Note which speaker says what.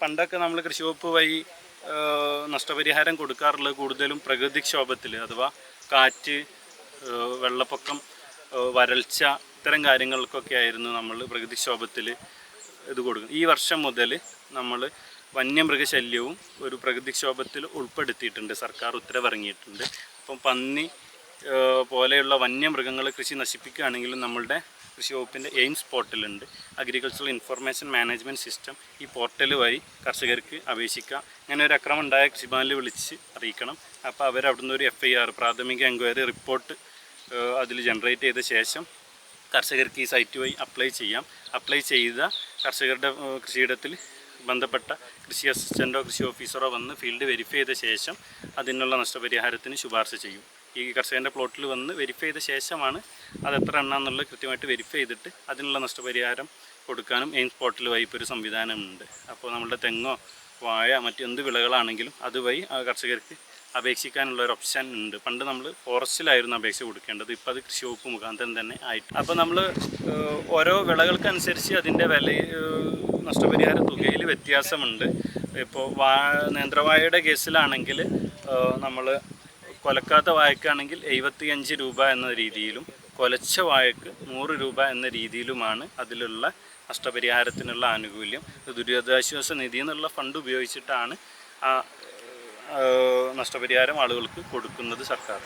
Speaker 1: പണ്ടൊക്കെ നമ്മൾ കൃഷി വകുപ്പ് വഴി നഷ്ടപരിഹാരം കൊടുക്കാറുള്ളത് കൂടുതലും പ്രകൃതിക്ഷോഭത്തിൽ അഥവാ കാറ്റ്, വെള്ളപ്പൊക്കം, വരൾച്ച ഇത്തരം കാര്യങ്ങൾക്കൊക്കെ ആയിരുന്നു നമ്മൾ പ്രകൃതിക്ഷോഭത്തിൽ ഇത് കൊടുക്കുന്നത്. ഈ വർഷം മുതൽ നമ്മൾ വന്യമൃഗശല്യവും ഒരു പ്രകൃതിക്ഷോഭത്തിൽ ഉൾപ്പെടുത്തിയിട്ടുണ്ട്. സർക്കാർ ഉത്തരവിറങ്ങിയിട്ടുണ്ട്. അപ്പം പന്നി പോലെയുള്ള വന്യമൃഗങ്ങൾ കൃഷി നശിപ്പിക്കുകയാണെങ്കിലും നമ്മളുടെ കൃഷി വകുപ്പിൻ്റെ എയിംസ് പോർട്ടലുണ്ട്, അഗ്രികൾച്ചറൽ ഇൻഫർമേഷൻ മാനേജ്മെൻറ്റ് സിസ്റ്റം. ഈ പോർട്ടൽ വഴി കർഷകർക്ക് അപേക്ഷിക്കാം. അങ്ങനെ ഒരു അക്രമം ഉണ്ടായ കൃഷിഭവനിൽ വിളിച്ച് അറിയിക്കണം. അപ്പോൾ അവരവിടുന്ന് ഒരു FIR, പ്രാഥമിക എൻക്വയറി റിപ്പോർട്ട് അതിൽ ജനറേറ്റ് ചെയ്ത ശേഷം കർഷകർക്ക് ഈ സൈറ്റ് വഴി അപ്ലൈ ചെയ്യാം. അപ്ലൈ ചെയ്ത കർഷകരുടെ കൃഷിയിടത്തിൽ ബന്ധപ്പെട്ട കൃഷി അസിസ്റ്റൻറ്റോ കൃഷി ഓഫീസറോ വന്ന് ഫീൽഡ് വെരിഫൈ ചെയ്ത ശേഷം അതിനുള്ള നഷ്ടപരിഹാരത്തിന് ശുപാർശ ചെയ്യും. ഈ കർഷകൻ്റെ പ്ലോട്ടിൽ വന്ന് വെരിഫൈ ചെയ്ത ശേഷമാണ് അത് എത്ര എണ്ണാന്നുള്ളത് കൃത്യമായിട്ട് വെരിഫൈ ചെയ്തിട്ട് അതിനുള്ള നഷ്ടപരിഹാരം കൊടുക്കാനും എയിംസ് പോർട്ടൽ വഴി ഇപ്പോൾ ഒരു സംവിധാനമുണ്ട്. അപ്പോൾ നമ്മുടെ തെങ്ങോ വാഴ മറ്റെന്ത് വിളകളാണെങ്കിലും അതുവഴി കർഷകർക്ക് അപേക്ഷിക്കാനുള്ള ഒരു ഓപ്ഷൻ ഉണ്ട്. പണ്ട് നമ്മൾ ഫോറസ്റ്റിലായിരുന്നു അപേക്ഷ കൊടുക്കേണ്ടത്, ഇപ്പോൾ അത് കൃഷി വകുപ്പ് മുഖാന്തരം തന്നെ ആയിട്ട്. അപ്പോൾ നമ്മൾ ഓരോ വിളകൾക്കനുസരിച്ച് അതിൻ്റെ വില നഷ്ടപരിഹാര തുകയിൽ വ്യത്യാസമുണ്ട്. ഇപ്പോൾ നേന്ത്രവാഴയുടെ കേസിലാണെങ്കിൽ നമ്മൾ കൊലക്കാത്ത വാഴയ്ക്കാണെങ്കിൽ 75 രൂപ എന്ന രീതിയിലും കൊലച്ച വാഴയ്ക്ക് 100 രൂപ എന്ന രീതിയിലുമാണ് അതിലുള്ള നഷ്ടപരിഹാരത്തിനുള്ള ആനുകൂല്യം. ദുരിതാശ്വാസ നിധി എന്നുള്ള ഫണ്ട് ഉപയോഗിച്ചിട്ടാണ് ആ നഷ്ടപരിഹാരം ആളുകൾക്ക് കൊടുക്കുന്നത് സർക്കാർ.